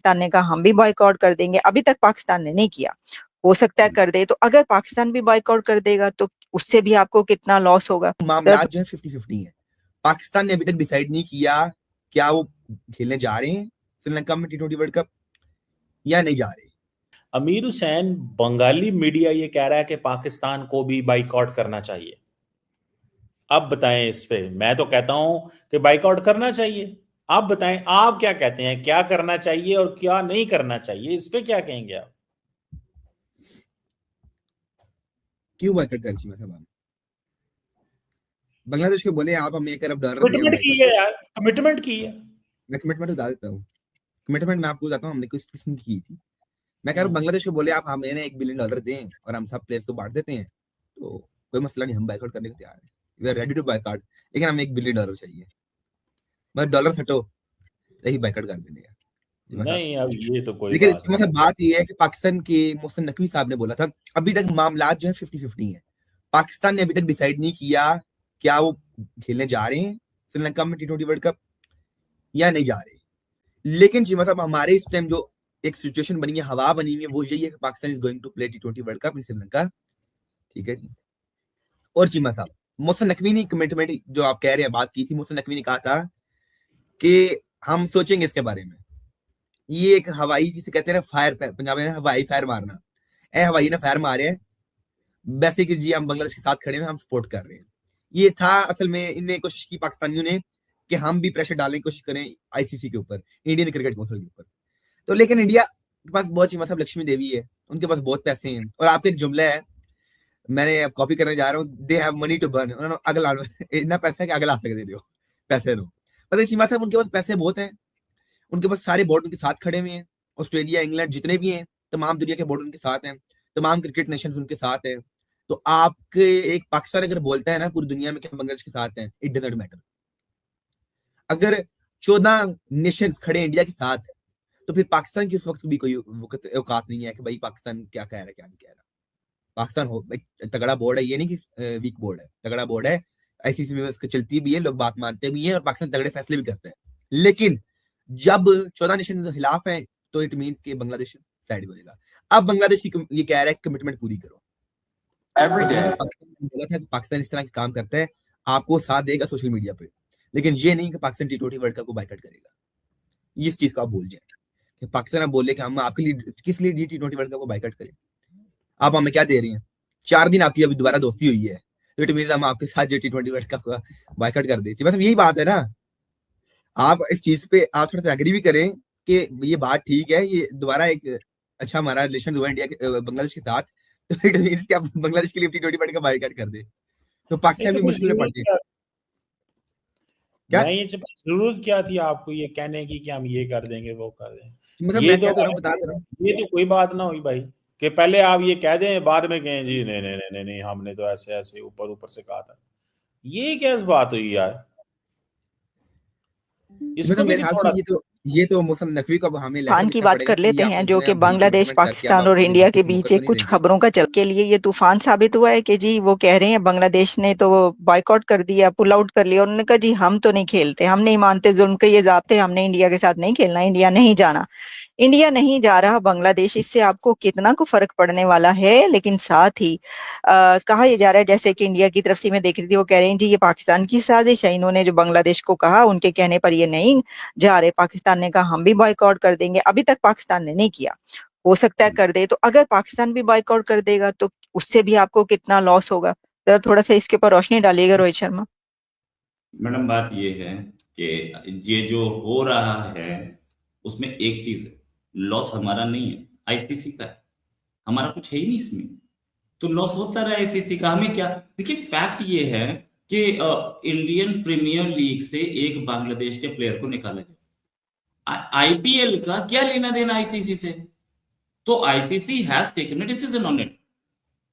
पाकिस्तान ने कहा हम भी बॉयकॉट कर देंगे, अभी तक पाकिस्तान ने नहीं किया, हो सकता है कर दे। तो अगर पाकिस्तान भी बॉयकॉट कर देगा तो उससे भी आपको कितना लॉस होगा। मामला जो है 50-50 है। पाकिस्तान ने अभी तक डिसाइड नहीं किया क्या वो खेलने जा रहे हैं श्रीलंका में T20 वर्ल्ड कप या नहीं जा रहे। अमीर हुसैन, बंगाली मीडिया ये कह रहा है कि पाकिस्तान को भी बाइकआउट करना चाहिए। आप बताएं इस पे। मैं तो कहता हूं कि बाइकआउट करना चाहिए। आप बताएं, आप क्या कहते हैं, क्या करना चाहिए और क्या नहीं करना चाहिए, इस पे क्या कहेंगे आप? क्यों बाइकआउट करना चाहिए मतलब? बांग्लादेश को बोले आप हमें $1 अरब दे, हम कमिटमेंट की बाइकआउट है करें। यार, कमिटमेंट की है। मैं कमिटमेंट बता देता हूँ। कमिटमेंट मैं आपको बताता हूँ हमने किसने की थी। मैं कह रहा हूँ हम्म। बांग्लादेश को बोले आप हमें $1 बिलियन दें और हम सब प्लेयर्स को बांट देते हैं, तो कोई मसला नहीं, हम बाइकआउट करने को तैयार है, we are ready to buyout, लेकिन हमें $1 बिलियन चाहिए। मतलब डॉलर सटो, यही बाइकआउट कर देंगे चीमा साहब। नहीं, अब ये तो कोई लेकिन बात चीमा नहीं। साहब बात ये है कि पाकिस्तान के मोहसिन नकवी साहब ने बोला था अभी तक मामला जो है 50-50 है। पाकिस्तान ने अभी तक डिसाइड नहीं किया क्या वो खेलने जा रहे हैं श्रीलंका में T20 वर्ल्ड कप या नहीं जा रहे। लेकिन जी मतलब हमारे इस टाइम जो एक सिचुएशन बनी है, हवा बनी हुई है, वो यही है कि Pakistan is going to play T20 world cup in Sri Lanka. ठीक है जी। और चीमा साहब, मोहसिन नकवी ने कमिटमेंट जो आप कह रहे हैं बात की थी, मोहसिन नकवी ने कहा था कि हम सोचेंगे इसके बारे में। ये एक हवाई जिसे कहते हैं ना फायर, पंजाब में हवाई फायर मारना, ए हवाई ने फायर मारे है वैसे कि जी हम बांग्लादेश के साथ खड़े हैं, हम सपोर्ट कर रहे हैं। ये था असल में, इनने कोशिश की पाकिस्तानियों ने कि हम भी प्रेशर डालने की कोशिश करें आईसीसी के ऊपर, इंडियन क्रिकेट काउंसिल के ऊपर। तो लेकिन इंडिया के पास बहुत चीमा साहब लक्ष्मी देवी है, उनके पास बहुत पैसे हैं। और आपके एक जुमला है, मैंने अब कॉपी करने जा रहा हूँ, they have money to burn, उन्होंने अगला इतना पैसा है कि अगला सके दे दो पैसे नो। पता है चीमा साहब उनके पास पैसे बहुत हैं, उनके पास सारे बोर्ड उनके साथ खड़े हुए हैं, ऑस्ट्रेलिया इंग्लैंड जितने भी हैं तमाम दुनिया के बोर्ड उनके साथ हैं, तमाम क्रिकेट नेशंस उनके साथ हैं। तो आपके एक पाकिस्तान अगर बोलता है ना पूरी दुनिया में कि हम बांग्लादेश के साथ हैं, इट डजंट मैटर। अगर 14 नेशंस खड़े इंडिया के साथ, तो फिर पाकिस्तान की उस वक्त भी कोई औकात नहीं है कि भाई पाकिस्तान क्या कह रहा है क्या नहीं कह रहा। पाकिस्तान हो भाई तगड़ा बोर्ड है, ये नहीं कि वीक बोर्ड है, तगड़ा बोर्ड है। आईसीसी में उसको चलती भी है, लोग बात मानते भी हैं और पाकिस्तान तगड़े फैसले भी करता है। लेकिन जब 14 नेशन के खिलाफ है तो इट मीन्स कि बांग्लादेश साइड बोलेगा। अब बांग्लादेश की ये कह रहा है कमिटमेंट पूरी करो। पाकिस्तान इस तरह के काम करता है, आपको साथ देगा सोशल मीडिया पे, लेकिन ये नहीं कि पाकिस्तान T20 वर्ल्ड कप को बाइकआउट करेगा। इस चीज को आप भूल जाए कि पाकिस्तान आप बोले कि हम आपके लिए किस लिए T20 वर्ल्ड कप को बाइकआउट करें। आप हमें क्या दे रही हैं? 4 दिन आपकी अभी दोबारा दोस्ती हुई है, तो इट मीन हम आपके साथ जो T20 वर्ल्ड कप का बाइकआउट कर देती, मतलब यही बात है ना। आप इस चीज पे आप थोड़ा सा एग्री भी करें कि ये बात ठीक है, ये दोबारा एक अच्छा हमारा रिलेशन हुआ इंडिया के बांग्लादेश के साथ, तो इट मीन कि आप बांग्लादेश के लिए T20 वर्ल्ड कप बाइकआउट कर दे, तो नहीं पाकिस्तान तो भी फिर मुश्किल में पड़ जरूरत जाए। क्या, क्या मैं ये जरूरत क्या थी आपको ये कहने की कि हम ये कर देंगे वो कर देंगे। मतलब ये मैं तो क्या कर रहा हूँ बता दे रहा हूँ। ये तो कोई बात ना हुई भाई कि पहले आप ये कह दें बाद में कहें जी नहीं नहीं नहीं नहीं नहीं, हमने तो ऐसे ऐसे ऊपर ऊपर से कहा था। ये क्या बात हुई यार, इसको मतलब भी मेरे तो ख्याल से थोड़ा ये तो मौसम नकवी को अब हमें लेटर तूफान की लिखना बात पड़ेगा कर कि ये लेते हैं आपने जो इतने कि बड़ी बांग्लादेश कमिटमेंट करके अब पाकिस्तान और आपकी इंडिया बातों के से बीच मुकर तो एक नहीं कुछ रहे। खबरों का चल के लिए ये तूफान साबित हुआ है कि जी वो कह रहे हैं बांग्लादेश ने तो बॉयकॉट कर दिया, पुल आउट कर लिया। उन्होंने कहा जी हम तो नहीं खेलते, हम नहीं मानते जुल्म के ये जाब्ते, हमने इंडिया के साथ नहीं खेलना, इंडिया नहीं जाना। इंडिया नहीं जा रहा बांग्लादेश, इससे आपको कितना को फर्क पड़ने वाला है। लेकिन साथ ही कहा यह जा रहा है जैसे कि इंडिया की तरफ से मैं देख रही थी वो कह रहे हैं जी ये पाकिस्तान की साजिश है, इन्होंने जो बांग्लादेश को कहा उनके कहने पर ये नहीं जा रहे। पाकिस्तान ने कहा हम भी बॉयकॉट कर देंगे, अभी तक पाकिस्तान ने नहीं किया, हो सकता है कर दे। तो अगर पाकिस्तान भी बॉयकॉट कर देगा तो उससे भी आपको कितना लॉस होगा। जरा थोड़ा सा इसके ऊपर रोशनी डालिएगा रोहित शर्मा। मैडम बात ये है कि ये जो हो रहा है उसमें एक चीज है, लॉस हमारा नहीं है, आईसीसी का है, हमारा कुछ है ही नहीं इसमें। तो लॉस होता रहा आईसीसी का, हमें क्या। देखिए फैक्ट ये है कि इंडियन प्रीमियर लीग से एक बांग्लादेश के प्लेयर को निकाला गया, आईपीएल का क्या लेना देना आईसीसी से। तो ICC has taken a decision on it,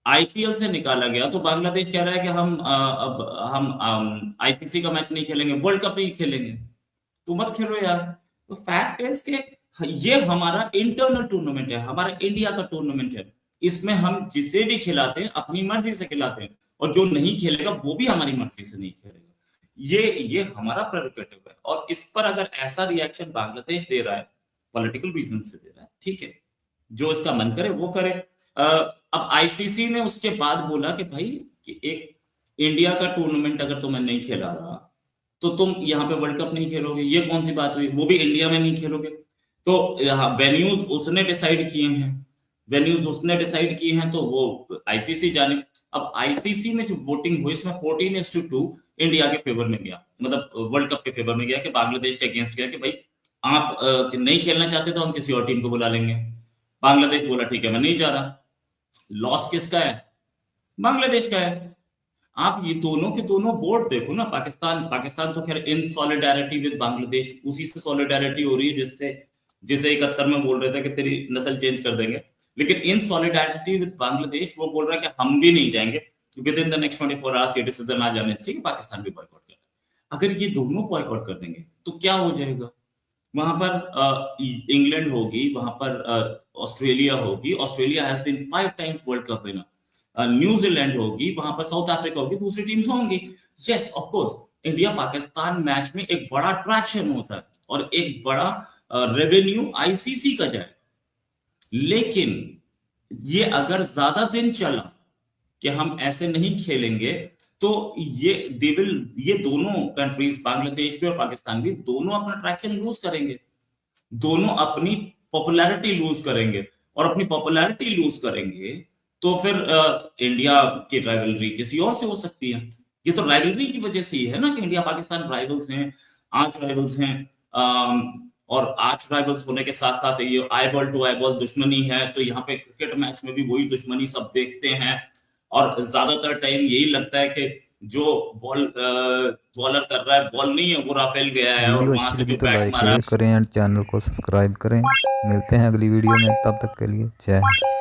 IPL से निकाला गया। तो बांग्लादेश कह रहा है कि अब हम आईसीसी का मैच नहीं खेलेंगे, वर्ल्ड कप ही खेलेंगे। तो मत खेलो यार। तो फैक्ट है इसके, ये हमारा इंटरनल टूर्नामेंट है, हमारा इंडिया का टूर्नामेंट है। इसमें हम जिसे भी खिलाते हैं अपनी मर्जी से खिलाते हैं, और जो नहीं खेलेगा वो भी हमारी मर्जी से नहीं खेलेगा। ये हमारा प्रेरोगेटिव है। और इस पर अगर ऐसा रिएक्शन बांग्लादेश दे रहा है, पॉलिटिकल रीजन से दे रहा है, ठीक है, जो इसका मन करे वो करे। अब आईसीसी ने उसके बाद बोला कि भाई कि एक इंडिया का टूर्नामेंट अगर तुम्हें नहीं खेला रहा तो तुम यहाँ पे वर्ल्ड कप नहीं खेलोगे, ये कौन सी बात हुई, वो भी इंडिया में नहीं खेलोगे। तो वेन्यूज उसने डिसाइड किए हैं, तो वो आईसीसी जाने। अब आईसीसी में जो वोटिंग हुई इसमें 14:2 इंडिया के फेवर में गया, मतलब वर्ल्ड कप के फेवर में गया, कि बांग्लादेश के अगेंस्ट गया कि भाई आप नहीं खेलना चाहते तो हम किसी और टीम को बुला लेंगे। बांग्लादेश बोला ठीक है मैं नहीं जा रहा। लॉस किसका है? बांग्लादेश का है। आप ये दोनों के दोनों बोर्ड देखो ना, पाकिस्तान तो खैर इन सॉलिडारिटी विद बांग्लादेश, उसी से सॉलिडारिटी हो रही है जिसे 71 में बोल रहे थे कि तेरी नस्ल चेंज कर देंगे, लेकिन इन सॉलिडारिटी विद बांग्लादेश वो बोल रहा है कि हम भी नहीं जाएंगे, with in the next 24 hours ये डिसीजन आ जाने चाहिए पाकिस्तान भी बॉयकॉट कर। अगर ये दोनों बॉयकॉट कर देंगे तो क्या हो जाएगा? वहां पर इंग्लैंड होगी, वहां पर ऑस्ट्रेलिया होगी, Australia has been 5 times world cup winner, New Zealand होगी, वहां पर साउथ अफ्रीका होगी, दूसरी टीम्स होंगी। Yes of course India Pakistan match में एक बड़ा अट्रैक्शन होता है और एक बड़ा रेवेन्यू आईसीसी का जाए, लेकिन ये अगर ज्यादा दिन चला कि हम ऐसे नहीं खेलेंगे तो ये दोनों कंट्रीज, बांग्लादेश भी और पाकिस्तान भी, दोनों अपना अट्रैक्शन लूज करेंगे, दोनों अपनी पॉपुलैरिटी लूज करेंगे, और अपनी पॉपुलैरिटी लूज करेंगे तो फिर इंडिया की राइवलरी किसी और से हो सकती है। ये तो राइवलरी की वजह से ही है ना कि इंडिया पाकिस्तान राइवल्स हैं, आर्च राइवल्स हैं, और आर्च राइवल्स होने के साथ साथ ये आईबॉल टू आईबॉल दुश्मनी है। तो यहाँ पे क्रिकेट मैच में भी वही दुश्मनी सब देखते हैं, और ज्यादातर टाइम यही लगता है कि जो बॉलर कर रहा है बॉल नहीं है, वो राफेल गया है, और वीडियो वहां अच्छी से लगी जो तो बैट लाइक मारा शेयर करें एंड चैनल को सब्सक्राइब करें। मिलते हैं अगली वीडियो में, तब तक के लिए जय हिंद।